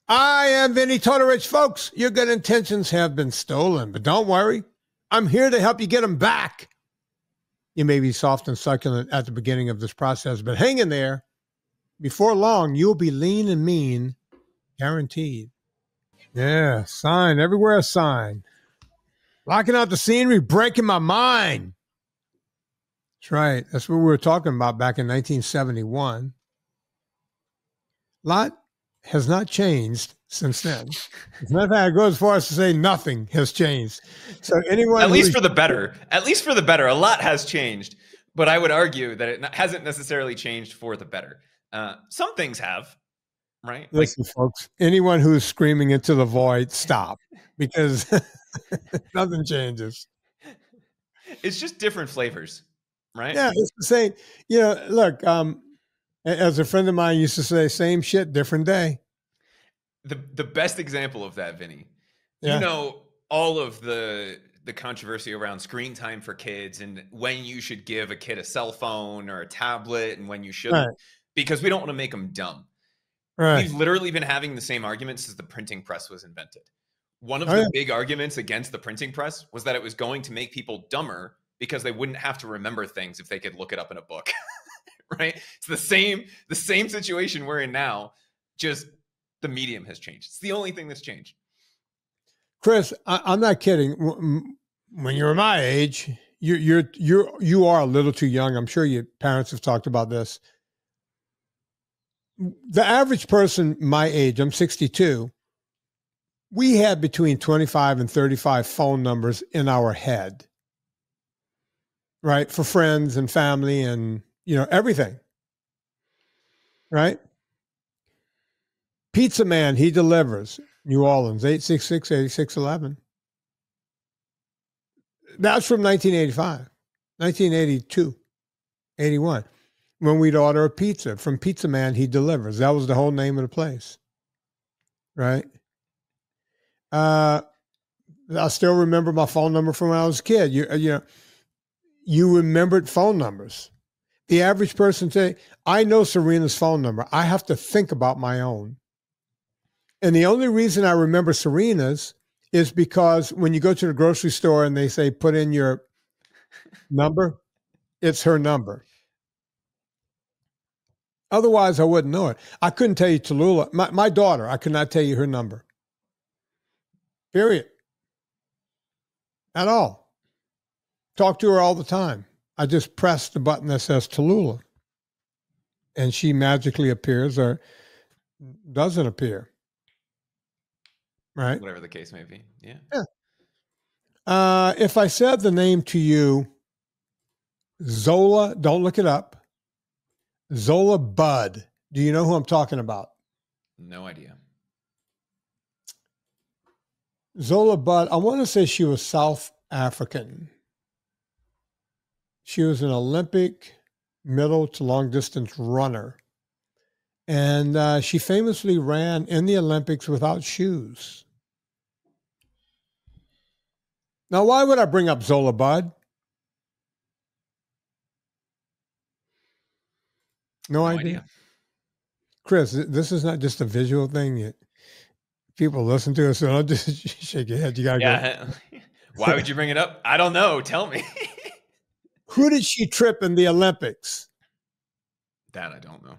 I am Vinny Tortorich, folks. Your good intentions have been stolen, but don't worry. I'm here to help you get them back. You may be soft and succulent at the beginning of this process, but hang in there. Before long, you'll be lean and mean, guaranteed. Yeah, sign. Everywhere a sign. Blocking out the scenery, breaking my mind. That's right. That's what we were talking about back in 1971. Lot has not changed since then. As a matter of fact, I go as far as to say nothing has changed. So anyone, at least for the better, a lot has changed. But I would argue that it hasn't necessarily changed for the better. Some things have, right? Listen, folks, anyone who's screaming into the void, stop, because nothing changes. It's just different flavors, right? Yeah, it's the same. You know, look, as a friend of mine used to say, same shit, different day. The best example of that, Vinny, you know, all of the controversy around screen time for kids and when you should give a kid a cell phone or a tablet and when you shouldn't, because we don't want to make them dumb. Right. We've literally been having the same arguments since the printing press was invented. One of the big arguments against the printing press was that it was going to make people dumber because they wouldn't have to remember things if they could look it up in a book. Right? It's the same situation we're in now, just the medium has changed. It's the only thing that's changed. Chris, I'm not kidding. When you were my age, you are a little too young. I'm sure your parents have talked about this. The average person my age, I'm 62, we had between 25 and 35 phone numbers in our head, right? For friends and family and, you know, everything, right? Pizza Man, he delivers. New Orleans, 866-8611. That's from 1985, 1982, 81. When we'd order a pizza from Pizza Man, he delivers. That was the whole name of the place, right? I still remember my phone number from when I was a kid. You remembered phone numbers. The average person say, I know Serena's phone number. I have to think about my own. And the only reason I remember Serena's is because when you go to the grocery store and they say, put in your number, it's her number. Otherwise, I wouldn't know it. I couldn't tell you Tallulah. My daughter, I could not tell you her number. Period. At all. Talk to her all the time. I just press the button that says Tallulah. And she magically appears or doesn't appear. Right? Whatever the case may be. Yeah. If I said the name to you, Zola, don't look it up. Zola Budd. Do you know who I'm talking about? No idea. Zola Budd, I want to say she was South African. She was an Olympic middle to long distance runner. And she famously ran in the Olympics without shoes. Now, why would I bring up Zola Budd? No idea. Chris, this is not just a visual thing. People listen to us, so don't just shake your head. You gotta go. Why would you bring it up? I don't know. Tell me. Who did she trip in the Olympics? That I don't know.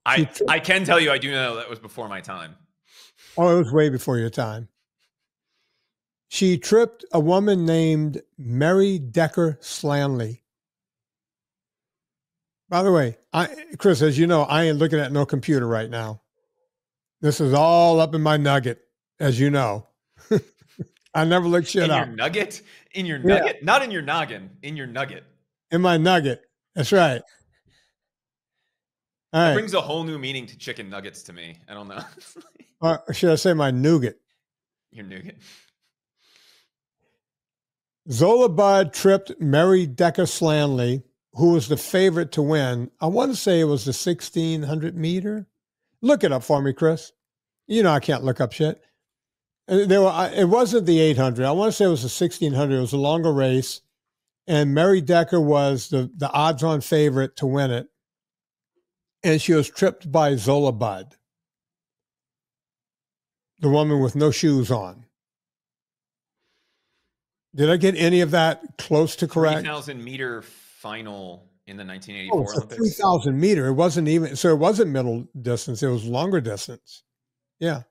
I can tell you I do know that was before my time. Oh, it was way before your time. She tripped a woman named Mary Decker Slanley. By the way, Chris, as you know, I ain't looking at no computer right now. This is all up in my nugget, as you know. I never look shit up. In your nugget? In your nugget? Not in your noggin. In your nugget. In my nugget. That's right. That brings a whole new meaning to chicken nuggets to me. I don't know. Or should I say my nougat? Your nougat. Zola Budd tripped Mary Decker Slanley, who was the favorite to win. I want to say it was the 1,600 meter. Look it up for me, Chris. You know I can't look up shit. It wasn't the 800. I want to say it was the 1,600. It was a longer race. And Mary Decker was the odds-on favorite to win it. And she was tripped by Zola Budd. the woman with no shoes on. Did I get any of that close to correct? 3,000-meter final in the 1984 Oh, it's a Olympics. 3,000 meter. It wasn't even, so it wasn't middle distance. It was longer distance. Yeah.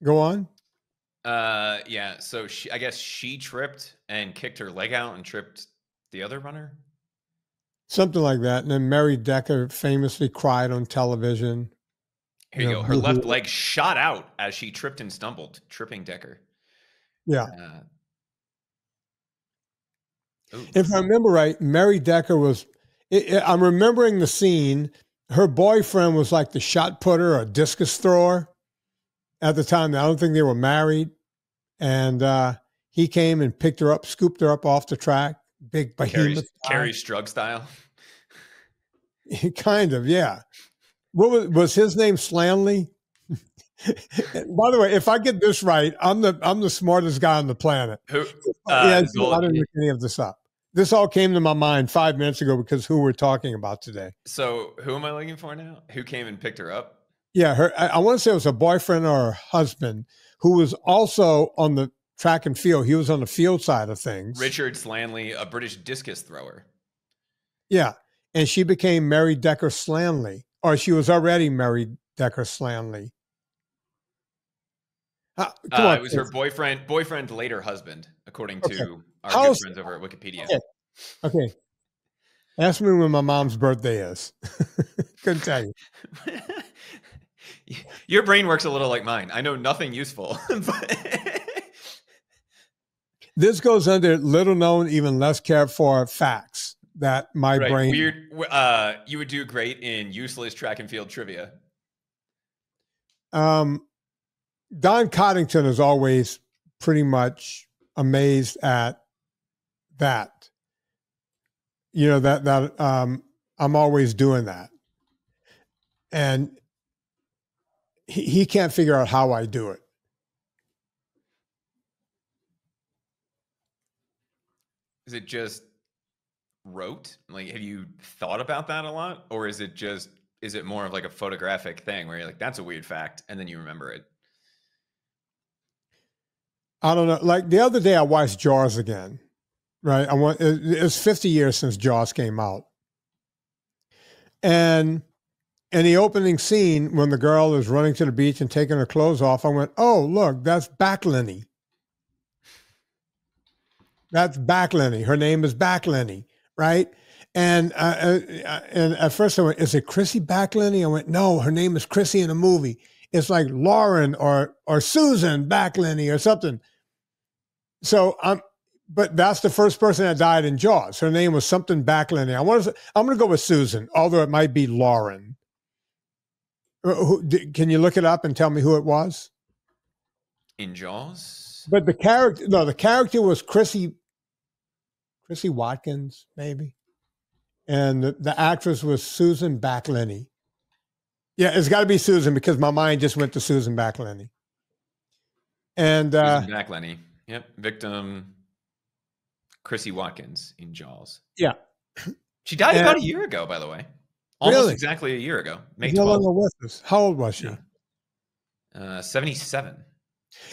Go on. Yeah. So I guess she tripped and kicked her leg out and tripped the other runner. Something like that. And then Mary Decker famously cried on television. Here you go. Her left leg shot out as she tripped and stumbled, tripping Decker. Yeah. If I remember right, Mary Decker was, I'm remembering the scene. Her boyfriend was like the shot putter or discus thrower at the time. I don't think they were married. And he came and picked her up, scooped her up off the track. Big behemoth. Kerry Strug style. Kind of, yeah. What was his name? Slanley? By the way, if I get this right, I'm the smartest guy on the planet. Who? I didn't look any of this up. This all came to my mind 5 minutes ago because who we're talking about today. So who am I looking for now? Who came and picked her up? Yeah, I want to say it was a boyfriend or a husband who was also on the track and field. He was on the field side of things. Richard Slanley, a British discus thrower. Yeah, and she became Mary Decker Slanley, or she was already Mary Decker Slanley. It was her boyfriend, later husband, according to our good friends over at Wikipedia. Okay. Ask me when my mom's birthday is. Couldn't tell you. Your brain works a little like mine. I know nothing useful. This goes under little known, even less cared for facts that my brain. Weird. You would do great in useless track and field trivia. Don Coddington is always pretty much amazed at that. You know, that I'm always doing that. And he can't figure out how I do it. Is it just rote? Like, have you thought about that a lot? Or is it more of like a photographic thing where you're like, that's a weird fact, and then you remember it? I don't know. Like the other day I watched Jaws again, right? It's 50 years since Jaws came out. And in the opening scene, when the girl is running to the beach and taking her clothes off, I went, oh, look, that's Backlenny. That's Backlenny. Her name is Backlenny, right? And at first I went, is it Chrissy Backlenny? I went, no, her name is Chrissy in the movie. It's like Lauren or Susan Backlenny or something. So but that's the first person that died in Jaws. Her name was something Backlenny. I'm going to go with Susan, although it might be Lauren. Can you look it up and tell me who it was? In Jaws? But the character was Chrissy Watkins, maybe. And the actress was Susan Backlenny. Yeah, it's got to be Susan because my mind just went to Susan Backlenny. And Susan Backlenny. Yep. Victim Chrissy Watkins in Jaws. Yeah. She died about a year ago, by the way. Almost exactly a year ago. May 12th. No longer with us. How old was she? 77.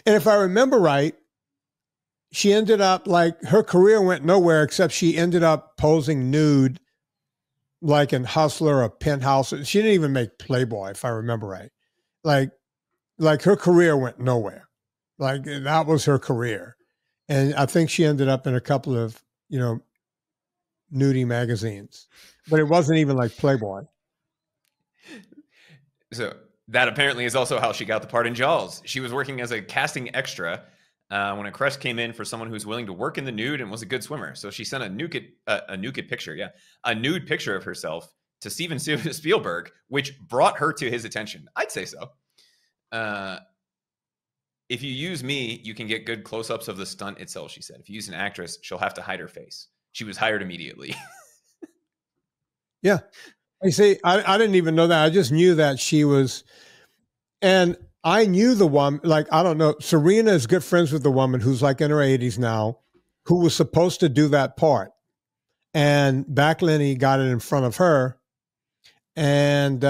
And if I remember right, she ended up like her career went nowhere except she ended up posing nude like in Hustler or Penthouse. She didn't even make Playboy, if I remember right. Like her career went nowhere. Like that was her career. And I think she ended up in a couple of, nudie magazines, but it wasn't even like Playboy. So that apparently is also how she got the part in Jaws. She was working as a casting extra when a request came in for someone who's willing to work in the nude and was a good swimmer. So she sent a nude picture of herself to Steven Spielberg, which brought her to his attention. I'd say so. If you use me, you can get good close-ups of the stunt itself, she said. If you use an actress, she'll have to hide her face. She was hired immediately. Yeah. I see. I didn't even know that. I just knew that she was, and I knew the woman, like, I don't know, Serena is good friends with the woman who's like in her 80s now, who was supposed to do that part. And Backlenny got it in front of her. And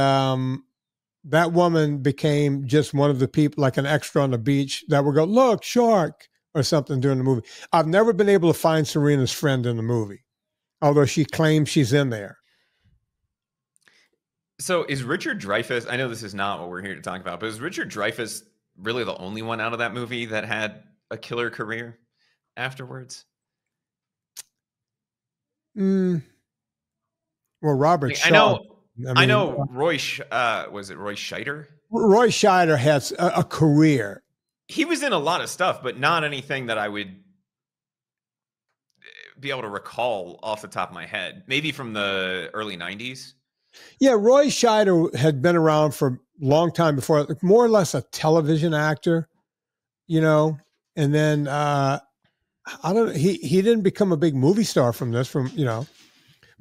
that woman became just one of the people, like an extra on the beach that would go, look, shark, or something during the movie. I've never been able to find Serena's friend in the movie, although she claims she's in there. So is Richard Dreyfuss, I know this is not what we're here to talk about, but is Richard Dreyfuss really the only one out of that movie that had a killer career afterwards? Well, Robert Shaw. I know Roy, was it Roy Scheider? Roy Scheider has a career. He was in a lot of stuff, but not anything that I would be able to recall off the top of my head. Maybe from the early 90s. Yeah, Roy Scheider had been around for a long time before, more or less a television actor, and then I don't know, he didn't become a big movie star from this,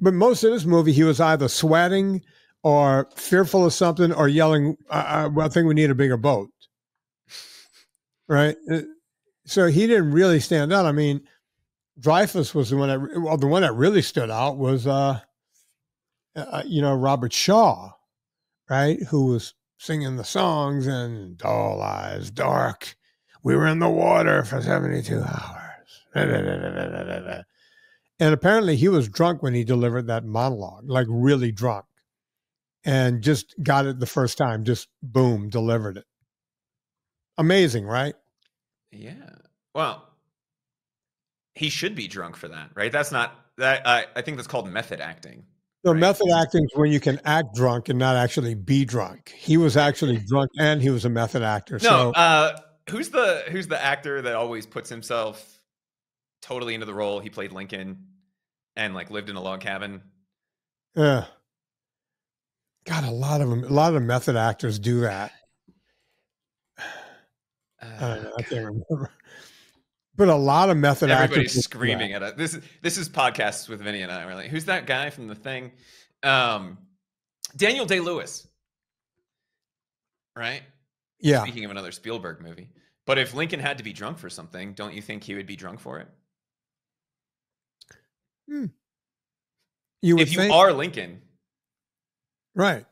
but most of this movie, he was either sweating or fearful of something or yelling, I think we need a bigger boat. Right. So he didn't really stand out. I mean, Dreyfuss was the one that really stood out was, Robert Shaw, right? Who was singing the songs and All Eyes Dark. We were in the water for 72 hours. And apparently he was drunk when he delivered that monologue, like really drunk, and just got it the first time, just boom, delivered it. Amazing, right? Yeah. Well, he should be drunk for that, right? That's not that. I think that's called method acting. So right? Method acting is when you can act drunk and not actually be drunk. He was actually drunk and he was a method actor. No, who's the actor that always puts himself totally into the role? He played Lincoln and like lived in a log cabin. Yeah. God, a lot of method actors do that. I don't know. I can't remember. But a lot of method actors. Everybody's screaming at us. This is podcasts with Vinny and I. We're like, who's that guy from The Thing? Daniel Day-Lewis. Right? Yeah. Speaking of another Spielberg movie. But if Lincoln had to be drunk for something, don't you think he would be drunk for it? If you are Lincoln. Right.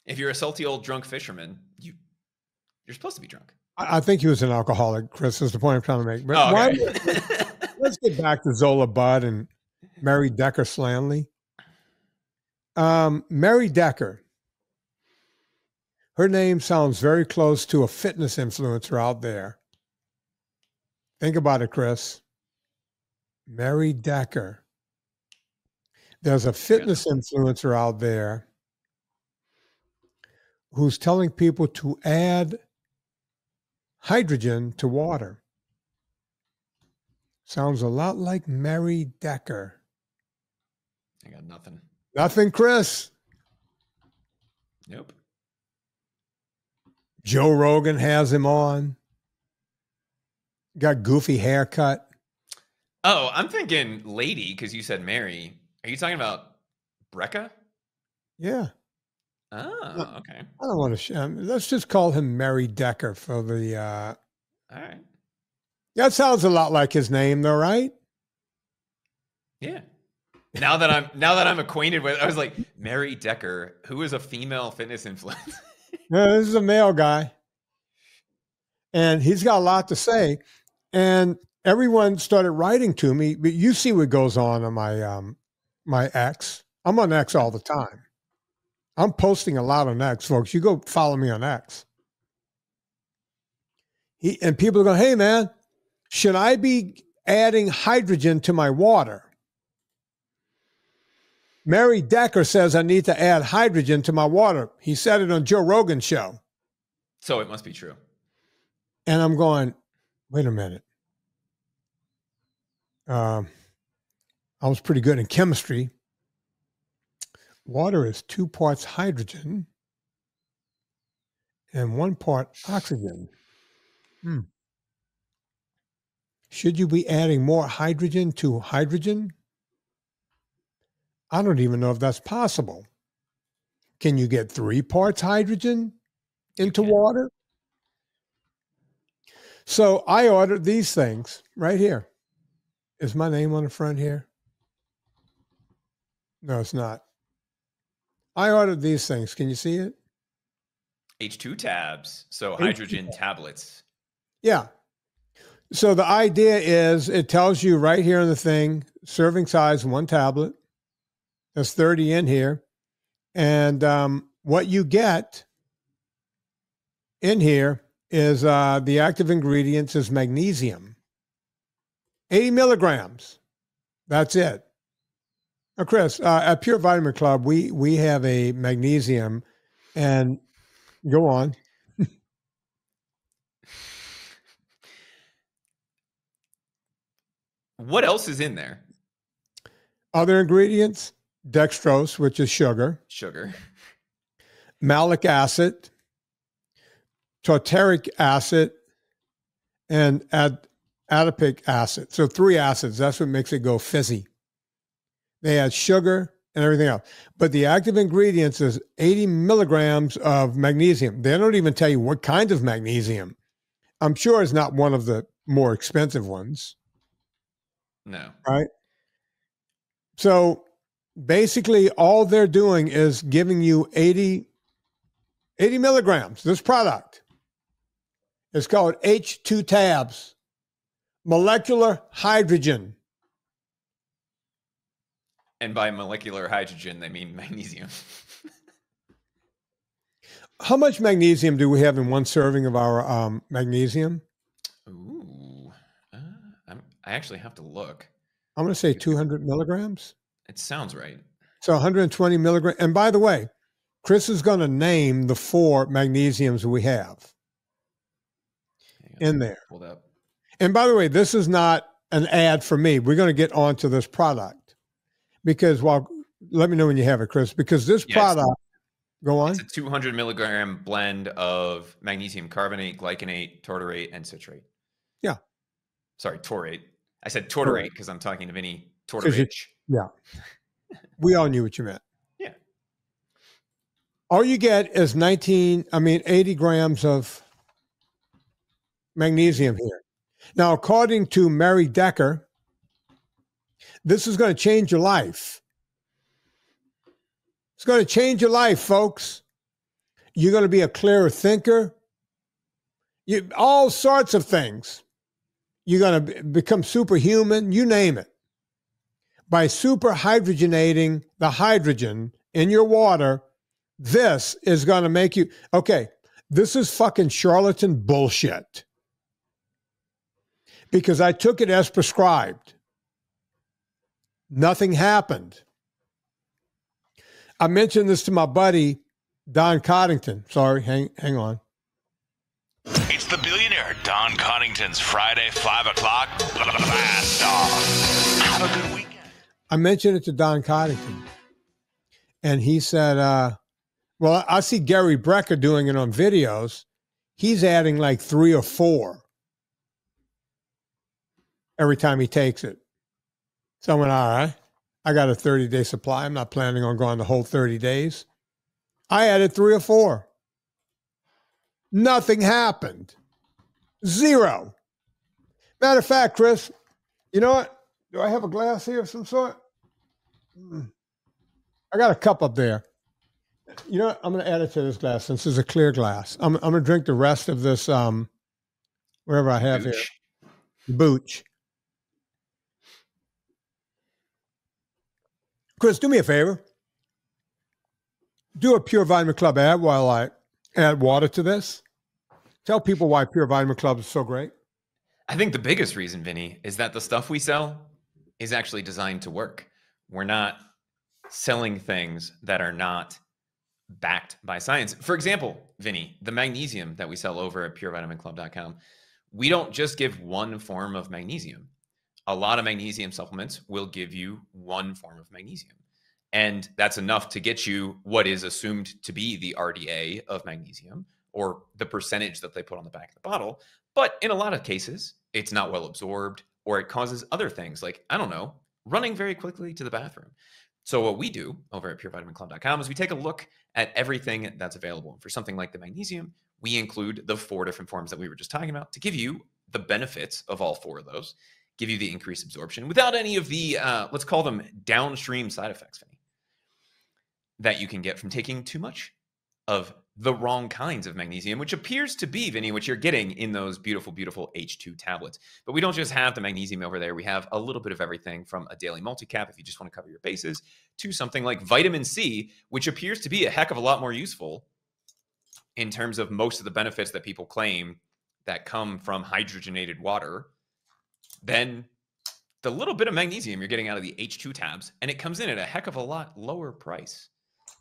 If you're a salty old drunk fisherman, you're supposed to be drunk. I think he was an alcoholic, Chris, is the point I'm trying to make. But let's get back to Zola Budd and Mary Decker Slanley. Mary Decker. Her name sounds very close to a fitness influencer out there. Think about it, Chris. Mary Decker. There's a fitness influencer out there who's telling people to add hydrogen to water. Sounds a lot like Mary Decker. I got nothing. Nothing, Chris? Nope. Joe Rogan has him on. Got goofy haircut. Oh, I'm thinking lady because you said Mary. Are you talking about Brecca? Yeah. Oh, okay. I don't want to. Let's just call him Mary Decker for the. All right. That sounds a lot like his name, though, right? Yeah. Now that I'm acquainted with, I was like, Mary Decker, who is a female fitness influencer. Yeah, this is a male guy, and he's got a lot to say. And everyone started writing to me. But you see what goes on my my X. I'm on X all the time. I'm posting a lot on X, folks. You go follow me on X. And people are going, hey, man, should I be adding hydrogen to my water? Mary Decker says I need to add hydrogen to my water. He said it on Joe Rogan's show. So it must be true. And I'm going, wait a minute. I was pretty good in chemistry. Water is 2 parts hydrogen and 1 part oxygen. Should you be adding more hydrogen to hydrogen? I don't even know if that's possible. Can you get 3 parts hydrogen into water? So I ordered these things right here. Is my name on the front here? No, it's not. I ordered these things. Can you see it? H2 tabs. So H2 hydrogen tablets. Yeah. So the idea is it tells you right here in the thing, serving size, 1 tablet. There's 30 in here. And what you get in here is the active ingredients is magnesium. 80 milligrams. That's it. Now, Chris, at Pure Vitamin Club, we have a magnesium, and go on. What else is in there? Other ingredients: dextrose, which is sugar, malic acid, tartaric acid, and adipic acid. So 3 acids. That's what makes it go fizzy. They add sugar and everything else. But the active ingredients is 80 milligrams of magnesium. They don't even tell you what kind of magnesium. I'm sure it's not one of the more expensive ones. No. Right? So basically all they're doing is giving you 80 milligrams. This product is called H2 tabs, molecular hydrogen. And by molecular hydrogen, they mean magnesium. How much magnesium do we have in one serving of our magnesium? Ooh, I actually have to look. I'm going to say 200 milligrams. It sounds right. So 120 milligrams. And by the way, Chris is going to name the 4 magnesiums we have in there. Pulled up. And by the way, this is not an ad for me. We're going to get onto this product because let me know when you have it, Chris, because this product, go on. It's a 200 milligram blend of magnesium carbonate, glycinate, tartarate, and citrate. Yeah. Sorry, taurate. I said tartarate because I'm talking to Vinny Tortorich. Yeah. We all knew what you meant. Yeah. All you get is 80 grams of magnesium here. Now, according to Mary Decker, this is going to change your life. It's going to change your life, folks. You're going to be a clearer thinker. All sorts of things. You're going to become superhuman, you name it. By superhydrogenating the hydrogen in your water, this is going to make you, okay, this is fucking charlatan bullshit. Because I took it as prescribed. Nothing happened. I mentioned this to my buddy, Don Coddington. Sorry, hang on. It's the billionaire Don Coddington's Friday 5 o'clock blast off. Have a good weekend. I mentioned it to Don Coddington, and he said, well, I see Gary Brecker doing it on videos. He's adding like 3 or 4 every time he takes it. So I went, all right, I got a 30-day supply. I'm not planning on going the whole 30 days. I added 3 or 4. Nothing happened. 0. Matter of fact, Chris, you know what? Do I have a glass here of some sort? I got a cup up there. You know what? I'm going to add it to this glass since it's a clear glass. I'm going to drink the rest of this, whatever I have here. Booch. Chris, do me a favor. Do a Pure Vitamin Club ad while I add water to this. Tell people why Pure Vitamin Club is so great. I think the biggest reason, Vinny, is that the stuff we sell is actually designed to work. We're not selling things that are not backed by science. For example, Vinny, the magnesium that we sell over at purevitaminclub.com, we don't just give one form of magnesium. A lot of magnesium supplements will give you one form of magnesium. And that's enough to get you what is assumed to be the RDA of magnesium, or the percentage that they put on the back of the bottle. But in a lot of cases, it's not well absorbed, or it causes other things like, I don't know, running very quickly to the bathroom. So what we do over at purevitaminclub.com is we take a look at everything that's available. For something like the magnesium, we include the 4 different forms that we were just talking about to give you the benefits of all 4 of those, give you the increased absorption without any of the, let's call them downstream side effects, Vinny, that you can get from taking too much of the wrong kinds of magnesium, which appears to be, Vinny, what you're getting in those beautiful, beautiful H2 tablets. But we don't just have the magnesium over there. We have a little bit of everything, from a daily multicap, if you just want to cover your bases, to something like vitamin C, which appears to be a heck of a lot more useful in terms of most of the benefits that people claim that come from hydrogenated water than the little bit of magnesium you're getting out of the H2 tabs. And it comes in at a heck of a lot lower price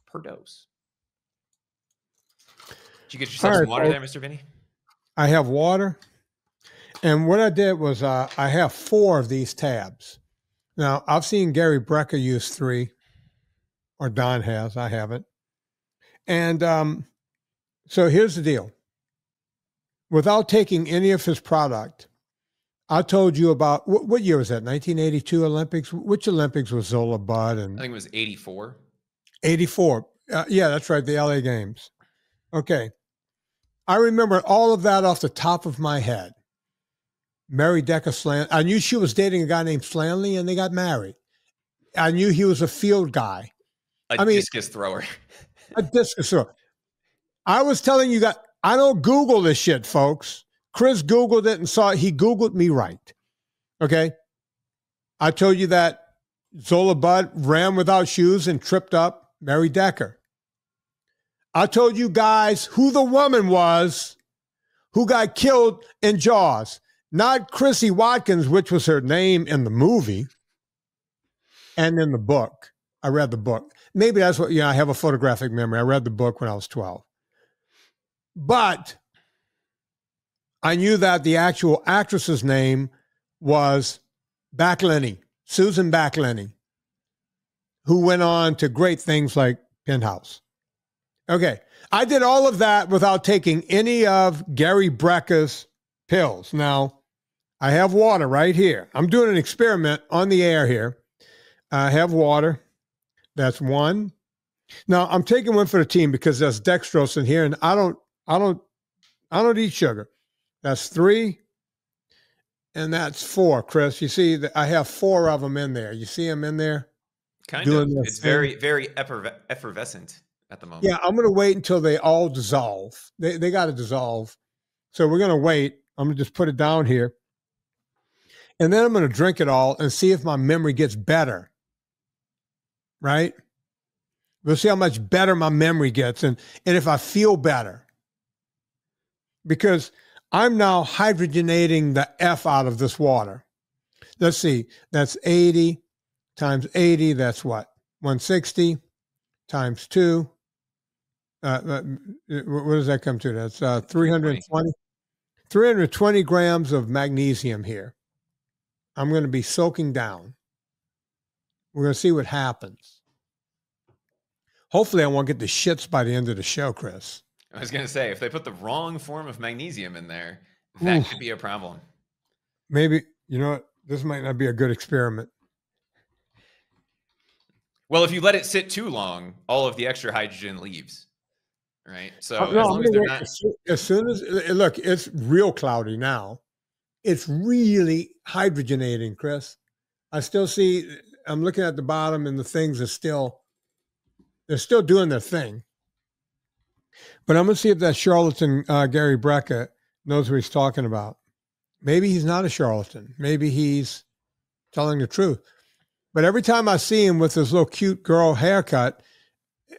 per dose. Did you get yourself some water there, Mr. Vinny? I have water. And what I did was I have 4 of these tabs. Now, I've seen Gary Brecka use 3, or Don has. I haven't. And so here's the deal. Without taking any of his product, I told you about, what year was that, 1982 Olympics? Which Olympics was Zola Budd? And I think it was 84. 84. Yeah, that's right, the LA Games. Okay. I remember all of that off the top of my head. Mary Decker Slanley. I knew she was dating a guy named Slanley, and they got married. I knew he was a field guy. Discus thrower. A discus thrower. I was telling you guys, I don't Google this shit, folks. Chris Googled it and saw it. He Googled me right. Okay? I told you that Zola Budd ran without shoes and tripped up Mary Decker. I told you guys who the woman was who got killed in Jaws. Not Chrissy Watkins, which was her name in the movie and in the book. I read the book. Maybe that's what, I have a photographic memory. I read the book when I was 12. But I knew that the actual actress's name was Backlinie, Susan Backlinie, who went on to great things like Penthouse. Okay, I did all of that without taking any of Gary Brecka's pills. Now, I have water right here. I'm doing an experiment on the air here. I have water. That's 1. Now, I'm taking 1 for the team because there's dextrose in here, and I don't eat sugar. That's 3, and that's 4, Chris. You see that I have 4 of them in there. You see them in there? Kind of. It's very, very effervescent at the moment. Yeah, I'm going to wait until they all dissolve. They got to dissolve. So we're going to wait. I'm going to just put it down here. And then I'm going to drink it all and see if my memory gets better. Right? We'll see how much better my memory gets and if I feel better. Because I'm now hydrogenating the F out of this water. Let's see. That's 80 times 80. That's what? 160 times 2. What does that come to? That's 320. 320 grams of magnesium here. I'm going to be soaking down. We're going to see what happens. Hopefully I won't get the shits by the end of the show, Chris. I was going to say, if they put the wrong form of magnesium in there, that could be a problem. Maybe, this might not be a good experiment. Well, if you let it sit too long, all of the extra hydrogen leaves, right? So as soon as, look, it's real cloudy now. It's really hydrogenating, Chris. I still see, I'm looking at the bottom and the things are they're still doing their thing. But I'm going to see if that charlatan, Gary Brecka, knows what he's talking about. Maybe he's not a charlatan. Maybe he's telling the truth. But every time I see him with this little cute girl haircut,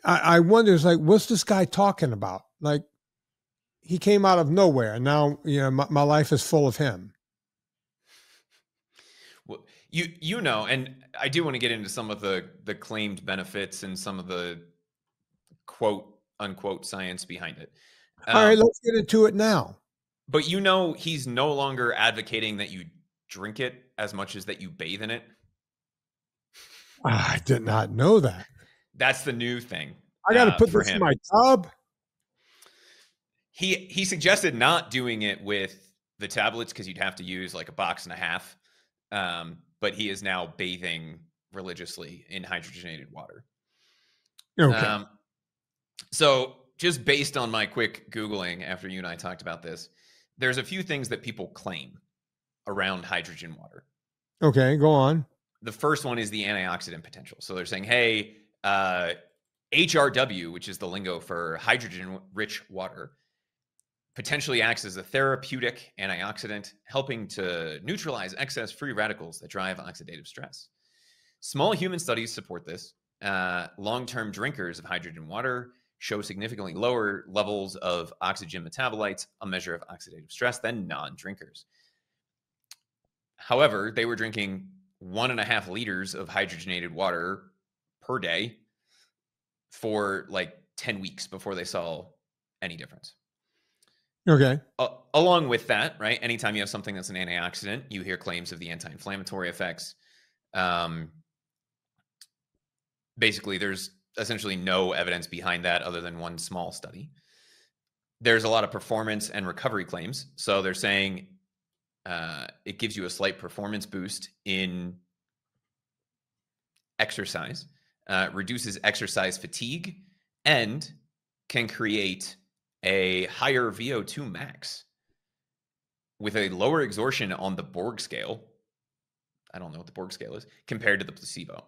I wonder, it's like, what's this guy talking about? Like, he came out of nowhere. And now, my life is full of him. Well, and I do want to get into some of the claimed benefits and some of the quote unquote science behind it. All right, let's get into it now. But he's no longer advocating that you drink it as much as that you bathe in it. I did not know that. That's the new thing. I got to put this in my tub. He suggested not doing it with the tablets because you'd have to use like a box and a half. But he is now bathing religiously in hydrogenated water. Okay. So just based on my quick Googling after you and I talked about this, there's a few things that people claim around hydrogen water. Okay, go on. The first one is the antioxidant potential. So they're saying, hey, HRW, which is the lingo for hydrogen-rich water, potentially acts as a therapeutic antioxidant, helping to neutralize excess free radicals that drive oxidative stress. Small human studies support this. Long-term drinkers of hydrogen water show significantly lower levels of oxygen metabolites, a measure of oxidative stress, than non-drinkers. However, they were drinking 1.5 liters of hydrogenated water per day for like 10 weeks before they saw any difference. Okay. Along with that, right? Anytime you have something that's an antioxidant, you hear claims of the anti-inflammatory effects. Basically, there's essentially no evidence behind that other than one small study. There's a lot of performance and recovery claims. So they're saying it gives you a slight performance boost in exercise, reduces exercise fatigue, and can create a higher VO2 max with a lower exertion on the Borg scale. I don't know what the Borg scale is compared to the placebo.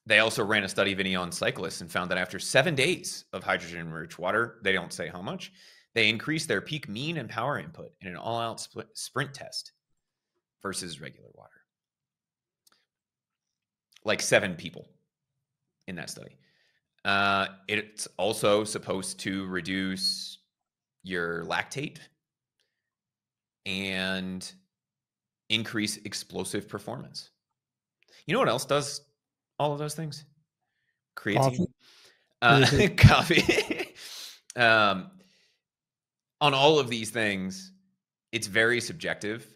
They also ran a study, Vinny, on cyclists and found that after 7 days of hydrogen-rich water, they don't say how much, they increased their peak mean and power input in an all-out sprint test versus regular water. Like 7 people in that study. It's also supposed to reduce your lactate and increase explosive performance. You know what else does all of those things? Creatine. Coffee. On all of these things, it's very subjective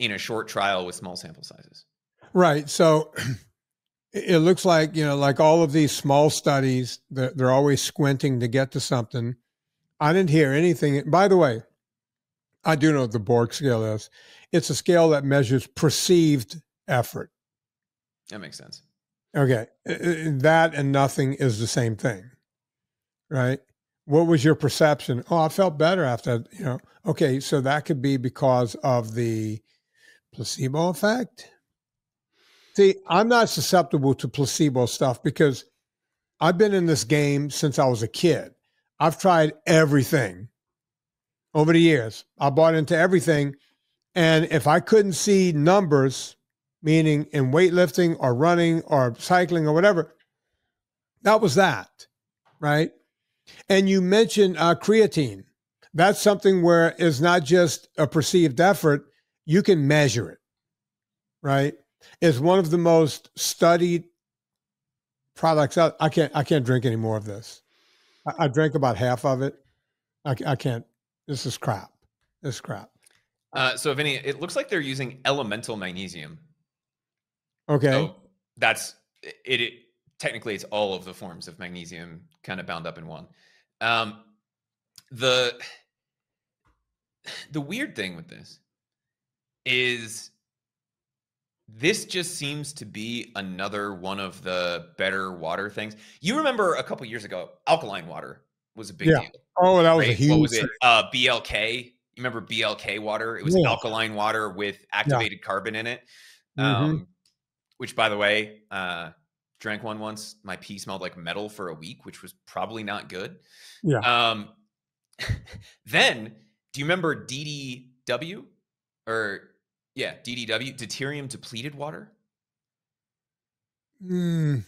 in a short trial with small sample sizes. Right. So it looks like, like all of these small studies, they're always squinting to get to something. I didn't hear anything. By the way, I do know what the Borg scale is. It's a scale that measures perceived effort. That makes sense. Okay. That and nothing is the same thing, right? What was your perception? Oh, I felt better after, Okay, so that could be because of the placebo effect. See, I'm not susceptible to placebo stuff because I've been in this game since I was a kid. I've tried everything over the years. I bought into everything. And if I couldn't see numbers, meaning in weightlifting or running or cycling or whatever, that was that, right? And you mentioned creatine. That's something where it's not just a perceived effort. You can measure it, right? It's one of the most studied products out. I can't drink any more of this. I drank about half of it. I can't. This is crap. This is crap. So Vinny, it looks like they're using elemental magnesium. Okay. So that's it. Technically, it's all of the forms of magnesium kind of bound up in one. The weird thing with this is this just seems to be another one of the better water things. You remember a couple years ago, alkaline water was a big deal. Oh, that was a huge. What was it? BLK. You remember BLK water? It was alkaline water with activated carbon in it. Which, by the way, drank one once. My pee smelled like metal for a week, which was probably not good. Yeah. Then, do you remember DDW? DDW, deuterium depleted water? No,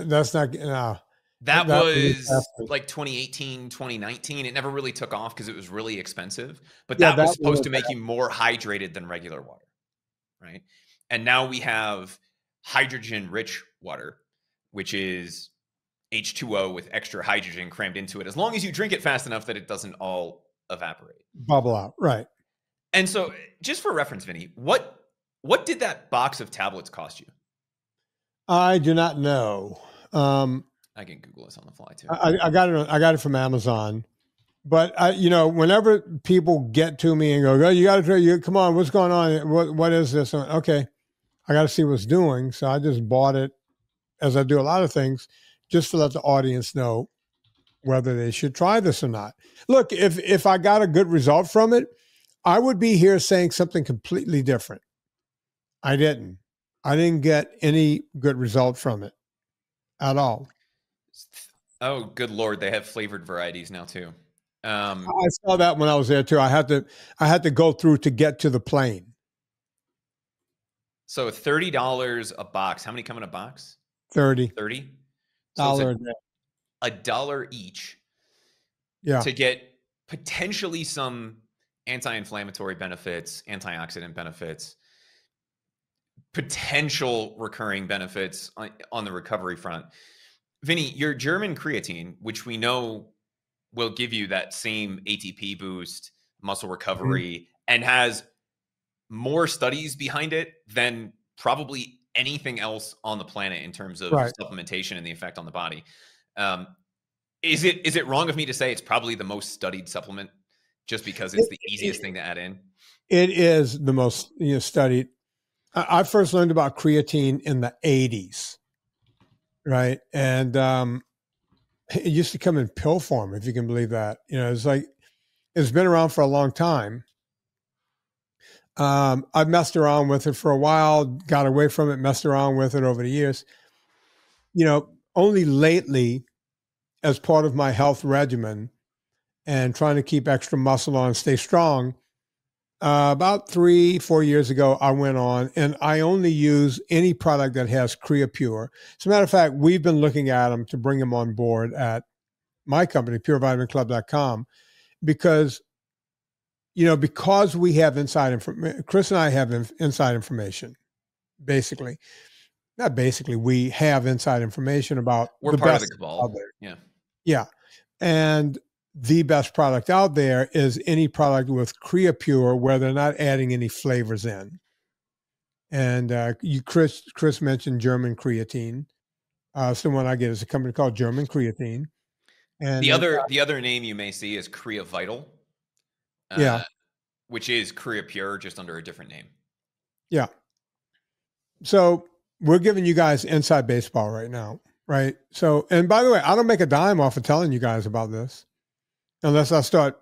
that's not. That was like 2018, 2019. It never really took off because it was really expensive. But that was supposed to make you more hydrated than regular water, right? And now we have hydrogen-rich water, which is H2O with extra hydrogen crammed into it, as long as you drink it fast enough that it doesn't all evaporate. Bubble out, right. And so, just for reference, Vinny, what did that box of tablets cost you? I do not know. I can Google this on the fly, too. I got it from Amazon. But, whenever people get to me and go, oh, you got to try, come on, what's going on? What is this? Okay, I got to see what's doing. So I just bought it, as I do a lot of things, just to let the audience know whether they should try this or not. Look, if I got a good result from it, I would be here saying something completely different. I didn't get any good result from it. at all. Oh, good Lord. They have flavored varieties now too. I saw that when I was there too. I had to go through to get to the plane. So $30 a box. How many come in a box? 30. 30? So it's $1 each. Yeah. To get potentially some anti-inflammatory benefits, antioxidant benefits, potential recurring benefits on the recovery front. Vinny, your German creatine, which we know will give you that same ATP boost, muscle recovery, and has more studies behind it than probably anything else on the planet in terms of supplementation and the effect on the body. Is it wrong of me to say it's probably the most studied supplement just because it's the easiest thing to add in? It is the most studied. I first learned about creatine in the 80s, right? And it used to come in pill form, if you can believe that. It's like, it's been around for a long time. I've messed around with it for a while, got away from it, messed around with it over the years. Only lately, as part of my health regimen and trying to keep extra muscle on and stay strong, about 3-4 years ago, I went on and I only use any product that has CreaPure. As a matter of fact, we've been looking at them to bring them on board at my company, PureVitaminClub.com, because we have inside information. Chris and I have inside information, basically. Not basically, we have inside information about we're part of the cabal. Yeah. And the best product out there is any product with CreaPure where they're not adding any flavors in. And Chris mentioned German creatine. So the one I get is a company called German Creatine. And the other name you may see is CreaVital. Which is CreaPure, just under a different name. Yeah. So we're giving you guys inside baseball right now, right? So, and by the way, I don't make a dime off of telling you guys about this unless I start,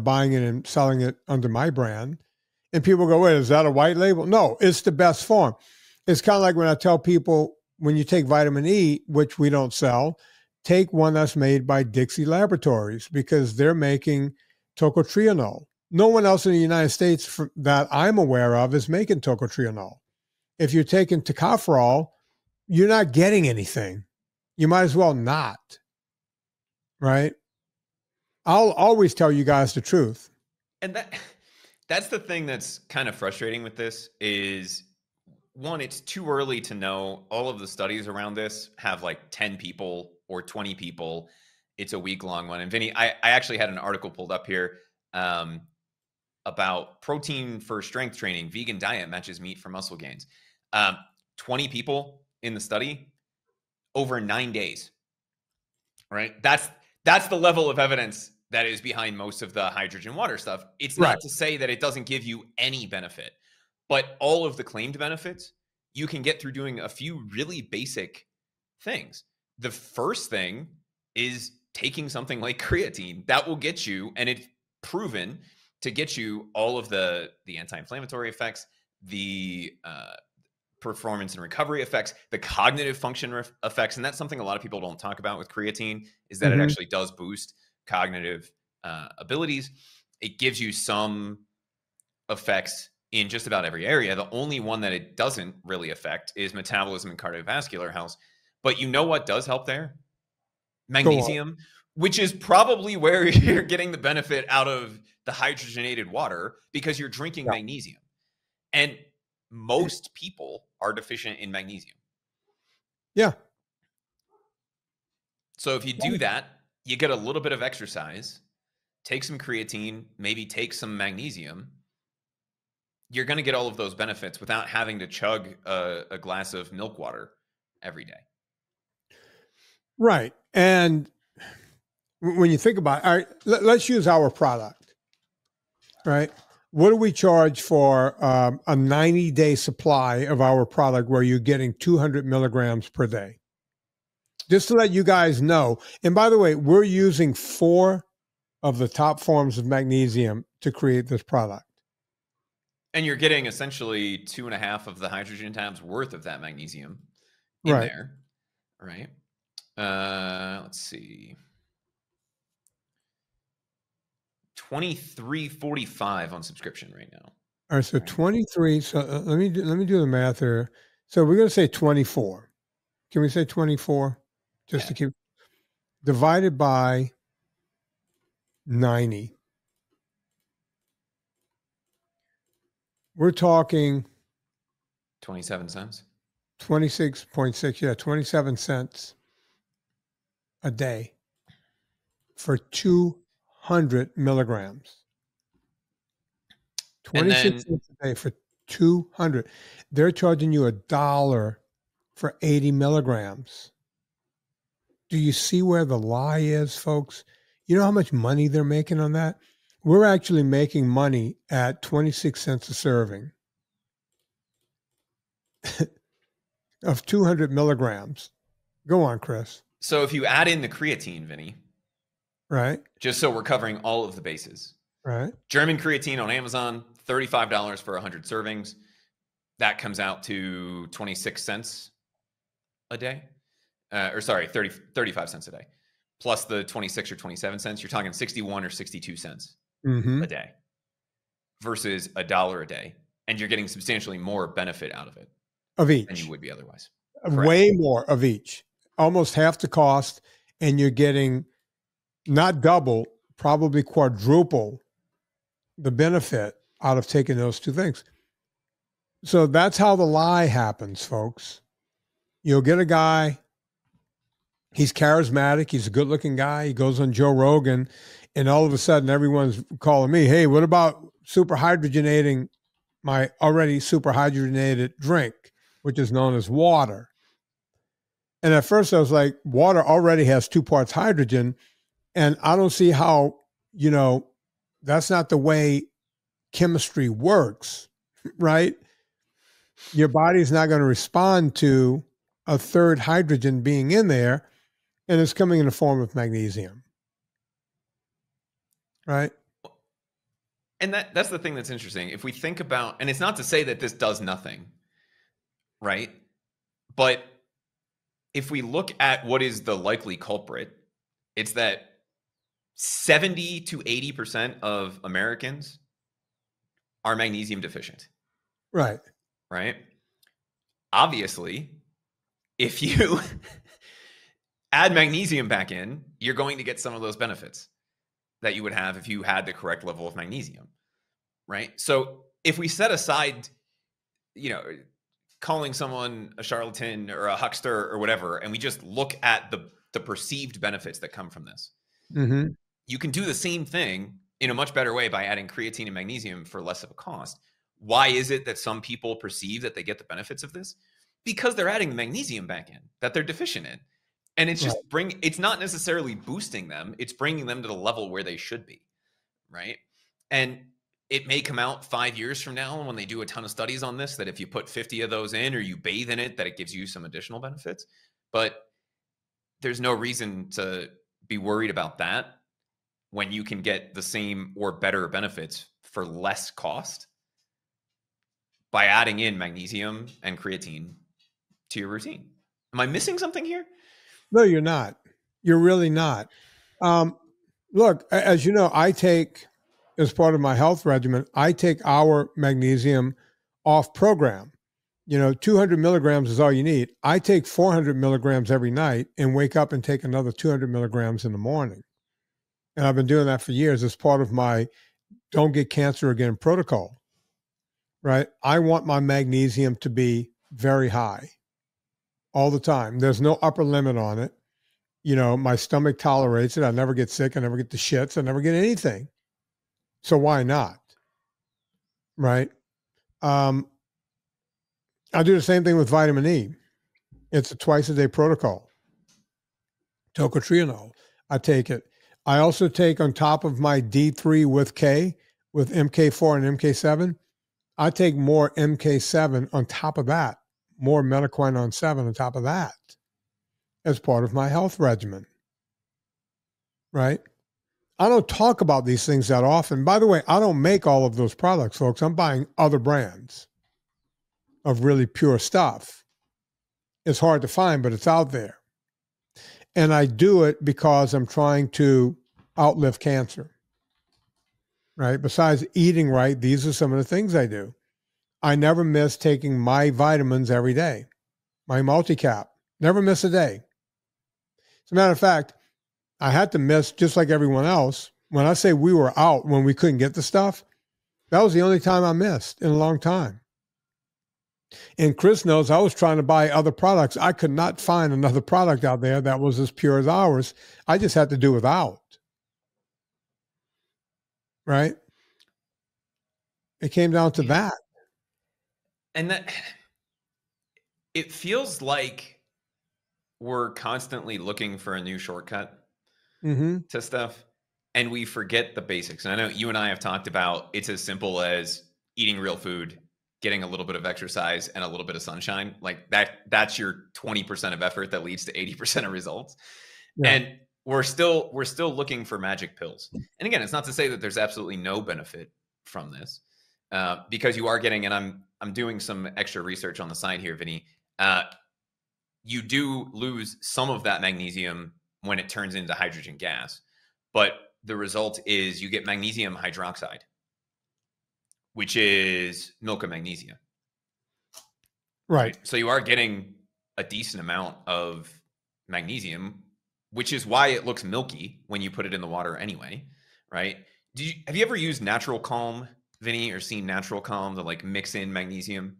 buying it and selling it under my brand. And people go, wait, is that a white label? No, it's the best form. It's kind of like when I tell people, when you take vitamin E, which we don't sell, take one that's made by Dixie Laboratories because they're making tocotrienol. No one else in the United States that I'm aware of is making tocotrienol. If you're taking tocopherol, you're not getting anything. You might as well not, right? I'll always tell you guys the truth. And that's the thing that's kind of frustrating with this is, one, it's too early to know. All of the studies around this have like 10 people or 20 people. It's a week-long one. And Vinny, I actually had an article pulled up here about protein for strength training, vegan diet matches meat for muscle gains. 20 people in the study over 9 days, right? That's the level of evidence that is behind most of the hydrogen water stuff. It's not to say that it doesn't give you any benefit, but all of the claimed benefits you can get through doing a few really basic things. The first thing is taking something like creatine. That will get you, and it's proven to get you all of the anti-inflammatory effects, the performance and recovery effects, the cognitive function effects. And that's something a lot of people don't talk about with creatine, is that it actually does boost cognitive abilities. It gives you some effects in just about every area. The only one that it doesn't really affect is metabolism and cardiovascular health. But you know what does help there? Magnesium, which is probably where you're getting the benefit out of the hydrogenated water, because you're drinking magnesium. And most people are deficient in magnesium. Yeah. So if you do that, you get a little bit of exercise, take some creatine, maybe take some magnesium, you're going to get all of those benefits without having to chug a glass of milk water every day. Right. And when you think about it, all right, let's use our product, right? What do we charge for a 90-day supply of our product where you're getting 200 milligrams per day? Just to let you guys know. And by the way, we're using 4 of the top forms of magnesium to create this product. And you're getting essentially 2.5 of the hydrogen tabs worth of that magnesium in there, right? Let's see. $23.45 on subscription right now. All right, so 23. So let me do the math here. So we're going to say 24. Can we say 24? Just to keep divided by 90. We're talking 27 cents. 26.6, yeah, 27 cents a day for 200 milligrams. 26 cents a day for 200. They're charging you $1 for 80 milligrams. Do you see where the lie is, folks? You know how much money they're making on that? We're actually making money at 26 cents a serving of 200 milligrams. Go on, Chris. So if you add in the creatine, Vinny, right? Just so we're covering all of the bases. Right. German creatine on Amazon, $35 for 100 servings. That comes out to 26 cents a day. 35 cents a day. Plus the 26 or 27 cents, you're talking 61 or 62 cents a day versus $1 a day. And you're getting substantially more benefit out of it. Of each. Than you would be otherwise. Way more of each. Almost half the cost. And you're getting not double, probably quadruple the benefit out of taking those two things. So that's how the lie happens, folks. You'll get a guy, he's charismatic, he's a good-looking guy, he goes on Joe Rogan, and all of a sudden everyone's calling me, hey, what about superhydrogenating my already superhydrogenated drink, which is known as water? And at first I was like, water already has 2 parts hydrogen, and I don't see how, that's not the way chemistry works, right? Your body's not going to respond to a third hydrogen being in there, and it's coming in the form of magnesium, right? And that's the thing that's interesting. If we think about, and it's not to say that this does nothing, right? But if we look at what is the likely culprit, it's that 70 to 80% of Americans are magnesium deficient. Right. Right. Obviously, if you add magnesium back in, you're going to get some of those benefits that you would have if you had the correct level of magnesium. Right. So if we set aside, calling someone a charlatan or a huckster or whatever, and we just look at the perceived benefits that come from this, you can do the same thing in a much better way by adding creatine and magnesium for less of a cost. Why is it that some people perceive that they get the benefits of this? Because they're adding the magnesium back in that they're deficient in. And it's just it's not necessarily boosting them. It's bringing them to the level where they should be. Right. And it may come out 5 years from now when they do a ton of studies on this, that if you put 50 of those in or you bathe in it, that it gives you some additional benefits. But there's no reason to be worried about that when you can get the same or better benefits for less cost by adding in magnesium and creatine to your routine. Am I missing something here? No, you're not. You're really not. Look, as you know, I take, as part of my health regimen, I take our magnesium off program. 200 milligrams is all you need. I take 400 milligrams every night and wake up and take another 200 milligrams in the morning. And I've been doing that for years as part of my don't get cancer again protocol. Right? I want my magnesium to be very high all the time. There's no upper limit on it. My stomach tolerates it. I never get sick. I never get the shits. I never get anything. So why not? Right? I do the same thing with vitamin E. It's a twice-a-day protocol. Tocotrienol. I take it. I also take, on top of my D3 with K, with MK4 and MK7, I take more MK7 on top of that, more Methaquinone 7 on top of that as part of my health regimen, right? I don't talk about these things that often. By the way, I don't make all of those products, folks. I'm buying other brands of really pure stuff. It's hard to find, but it's out there. And I do it because I'm trying to outlive cancer, right? Besides eating right, these are some of the things I do. I never miss taking my vitamins every day, my multi-cap, never miss a day. As a matter of fact, I had to miss just like everyone else. When I say we were out when we couldn't get the stuff, that was the only time I missed in a long time. And Chris knows I was trying to buy other products. I could not find another product out there that was as pure as ours. I just had to do without. Right? It came down to that. And that it feels like we're constantly looking for a new shortcut to stuff, and we forget the basics. And I know you and I have talked about it's as simple as eating real food, getting a little bit of exercise, and a little bit of sunshine. Like that's your 20% of effort that leads to 80% of results. Yeah. And we're still looking for magic pills. And again, it's not to say that there's absolutely no benefit from this, because you are getting, and I'm doing some extra research on the side here, Vinny. You do lose some of that magnesium when it turns into hydrogen gas, but the result is you get magnesium hydroxide, which is milk of magnesia. Right. So you are getting a decent amount of magnesium, which is why it looks milky when you put it in the water anyway, right? Have you ever used Natural Calm, Vinny, or seen Natural Calm to like mix in magnesium?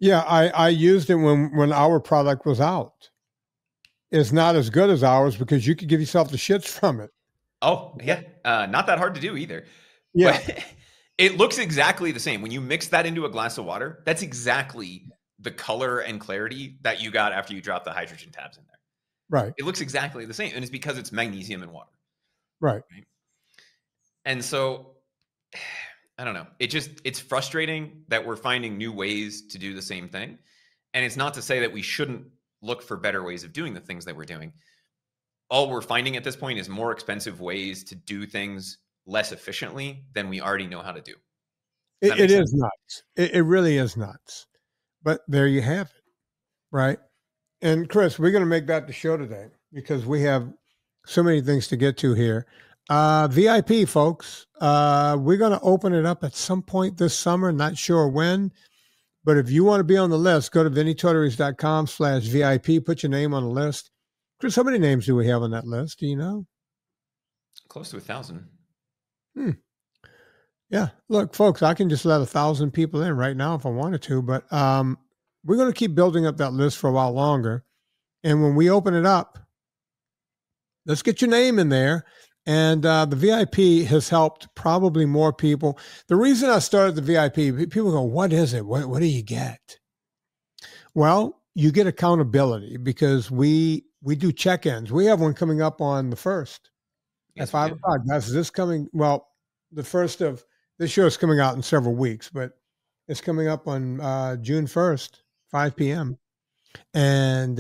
Yeah, I used it when our product was out. It's not as good as ours because you could give yourself the shits from it. Oh, yeah. Not that hard to do either. Yeah. But it looks exactly the same. When you mix that into a glass of water, that's exactly the color and clarity that you got after you drop the hydrogen tabs in there. Right. It looks exactly the same. And it's because it's magnesium and water. Right. And so, I don't know. It's frustrating that we're finding new ways to do the same thing. And it's not to say that we shouldn't look for better ways of doing the things that we're doing. All we're finding at this point is more expensive ways to do things less efficiently than we already know how to do. It is nuts. It really is nuts. But there you have it, right? And Chris, we're going to make that the show today because we have so many things to get to here. VIP, folks. We're going to open it up at some point this summer. Not sure when. But if you want to be on the list, go to vinnytorres.com/VIP. Put your name on the list. Chris, how many names do we have on that list? Do you know? Close to 1,000. Yeah. Look, folks, I can just let 1,000 people in right now if I wanted to, but we're going to keep building up that list for a while longer. And when we open it up, let's get your name in there. And the VIP has helped probably more people. The reason I started the VIP, people go, what is it? What do you get? Well, you get accountability because we do check-ins. We have one coming up on the 1st at 5 o'clock. That's this coming. Well, the first of this show is coming out in several weeks, but it's coming up on June 1st, 5 p.m. And,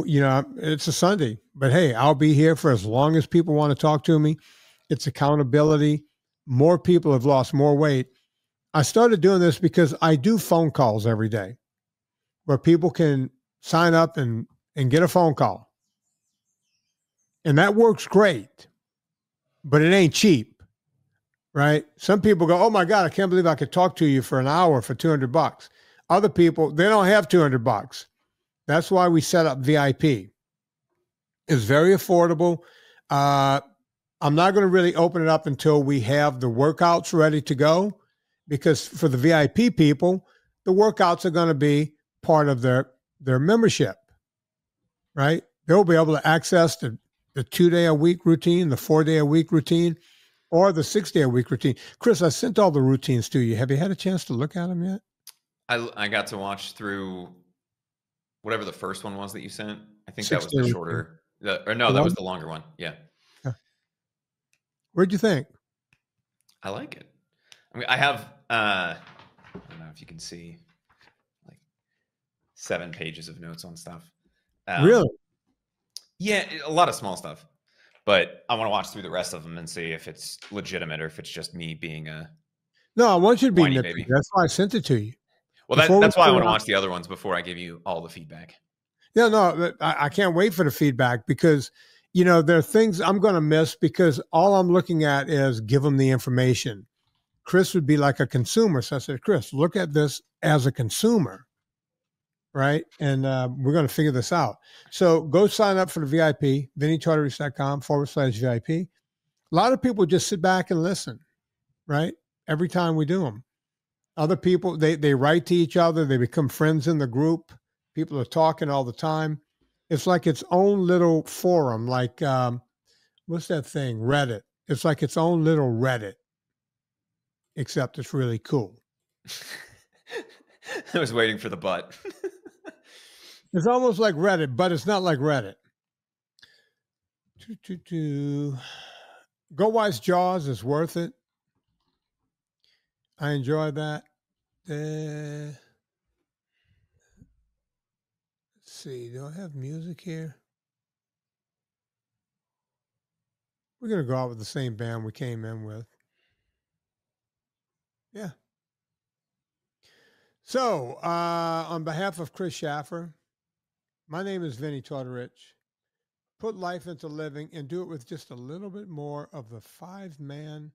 you know, it's a Sunday, but hey, I'll be here for as long as people want to talk to me. It's accountability. More people have lost more weight. I started doing this because I do phone calls every day where people can sign up and get a phone call. And that works great, but it ain't cheap, right? Some people go, oh my God, I can't believe I could talk to you for an hour for $200. Other people, they don't have $200. That's why we set up VIP. It's very affordable. I'm not going to really open it up until we have the workouts ready to go, because for the VIP people, the workouts are going to be part of their membership, right? They'll be able to access the 2-day-a-week routine, the 4-day-a-week routine, or the 6-day-a-week routine. Chris, I sent all the routines to you. Have you had a chance to look at them yet? I got to watch through whatever the first one was that you sent. I think that was the shorter. That was the longer one. Yeah. What'd you think? I like it. I mean, I have, I don't know if you can see, like 7 pages of notes on stuff. Really? Yeah, a lot of small stuff. But I want to watch through the rest of them and see if it's legitimate or if it's just me being a No, I want you to be whiny nitpicky. baby. That's why I sent it to you. Well, that's why I want to watch the other ones before I give you all the feedback. Yeah, no, I can't wait for the feedback because, there are things I'm going to miss because all I'm looking at is give them the information. Chris would be like a consumer. So I said, Chris, look at this as a consumer, right? And we're going to figure this out. So go sign up for the VIP, VinnyTartarich.com/VIP. A lot of people just sit back and listen, right? Every time we do them. Other people, they write to each other. They become friends in the group. People are talking all the time. It's like its own little forum, like, what's that thing? Reddit. It's like its own little Reddit, except it's really cool. I was waiting for the butt. It's almost like Reddit, but it's not like Reddit. Go watch Jaws. It's worth it. I enjoy that. Let's see. Do I have music here? We're going to go out with the same band we came in with. Yeah. So, on behalf of Chris Schaffer, my name is Vinny Tartarich. Put life into living and do it with just a little bit more of the 5-man